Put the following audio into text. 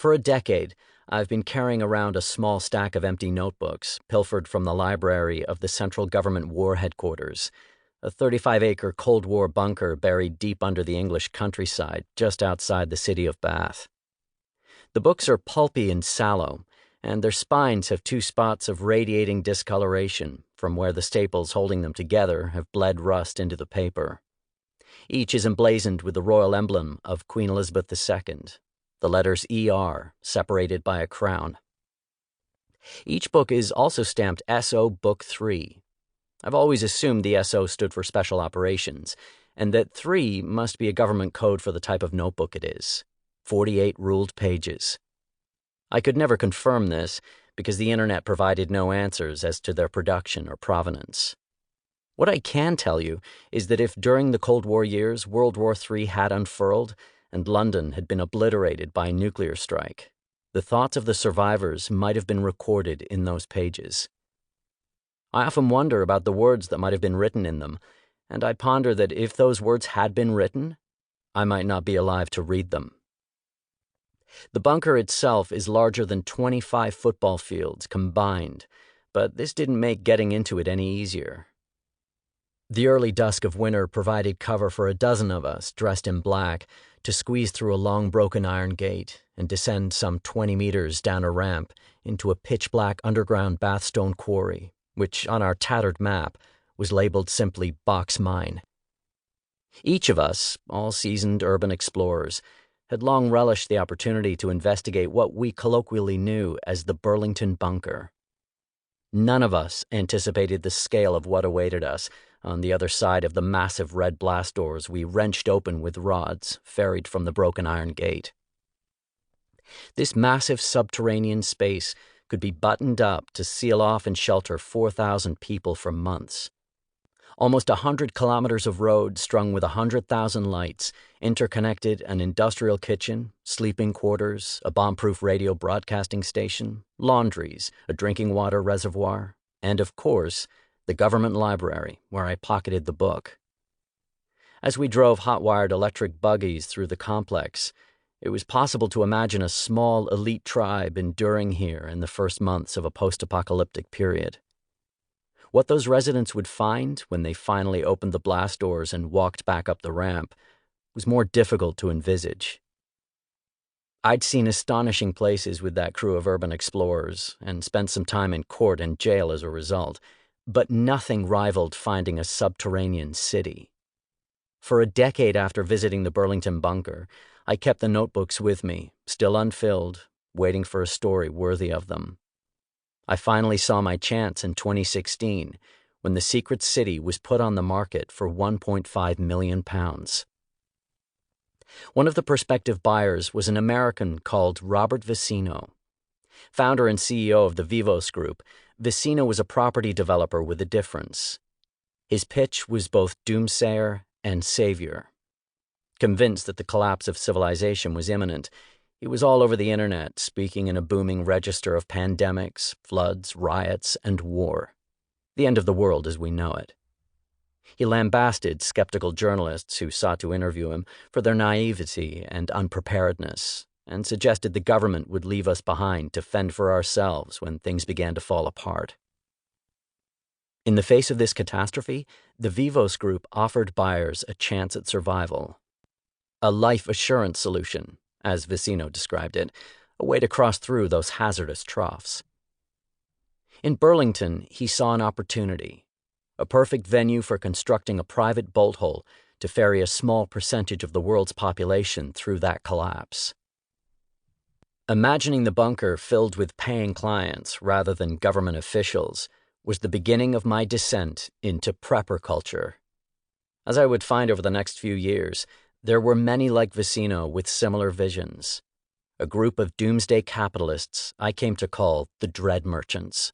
For a decade, I've been carrying around a small stack of empty notebooks pilfered from the library of the Central Government War Headquarters, a 35-acre Cold War bunker buried deep under the English countryside just outside the city of Bath. The books are pulpy and sallow, and their spines have two spots of radiating discoloration from where the staples holding them together have bled rust into the paper. Each is emblazoned with the royal emblem of Queen Elizabeth II, the letters ER separated by a crown. Each book is also stamped SO Book 3. I've always assumed the SO stood for Special Operations, and that 3 must be a government code for the type of notebook it is. 48 ruled pages. I could never confirm this because the internet provided no answers as to their production or provenance. What I can tell you is that if during the Cold War years World War III had unfurled and London had been obliterated by a nuclear strike, the thoughts of the survivors might have been recorded in those pages. I often wonder about the words that might have been written in them, and I ponder that if those words had been written, I might not be alive to read them. The bunker itself is larger than 25 football fields combined, but this didn't make getting into it any easier. The early dusk of winter provided cover for a dozen of us dressed in black to squeeze through a long broken iron gate and descend some 20 meters down a ramp into a pitch-black underground Bathstone quarry, which on our tattered map was labeled simply Box Mine. Each of us, all seasoned urban explorers, had long relished the opportunity to investigate what we colloquially knew as the Burlington Bunker. None of us anticipated the scale of what awaited us on the other side of the massive red blast doors we wrenched open with rods ferried from the broken iron gate. This massive subterranean space could be buttoned up to seal off and shelter 4,000 people for months. Almost 100 kilometers of road strung with 100,000 lights, interconnected an industrial kitchen, sleeping quarters, a bomb-proof radio broadcasting station, laundries, a drinking water reservoir, and, of course, the government library, where I pocketed the book. As we drove hot-wired electric buggies through the complex, it was possible to imagine a small elite tribe enduring here in the first months of a post-apocalyptic period. What those residents would find when they finally opened the blast doors and walked back up the ramp was more difficult to envisage. I'd seen astonishing places with that crew of urban explorers and spent some time in court and jail as a result, but nothing rivaled finding a subterranean city. For a decade after visiting the Burlington Bunker, I kept the notebooks with me, still unfilled, waiting for a story worthy of them. I finally saw my chance in 2016 when the secret city was put on the market for £1.5 million. One of the prospective buyers was an American called Robert Vicino. Founder and CEO of the Vivos Group, Vicino was a property developer with a difference. His pitch was both doomsayer and savior. Convinced that the collapse of civilization was imminent, he was all over the internet, speaking in a booming register of pandemics, floods, riots, and war. The end of the world as we know it. He lambasted skeptical journalists who sought to interview him for their naivety and unpreparedness, and suggested the government would leave us behind to fend for ourselves when things began to fall apart. In the face of this catastrophe, the Vivos Group offered buyers a chance at survival. A life assurance solution, as Vicino described it, a way to cross through those hazardous troughs. In Burlington, he saw an opportunity, a perfect venue for constructing a private bolt hole to ferry a small percentage of the world's population through that collapse. Imagining the bunker filled with paying clients rather than government officials was the beginning of my descent into prepper culture. As I would find over the next few years, there were many like Vicino with similar visions, a group of doomsday capitalists I came to call the Dread Merchants.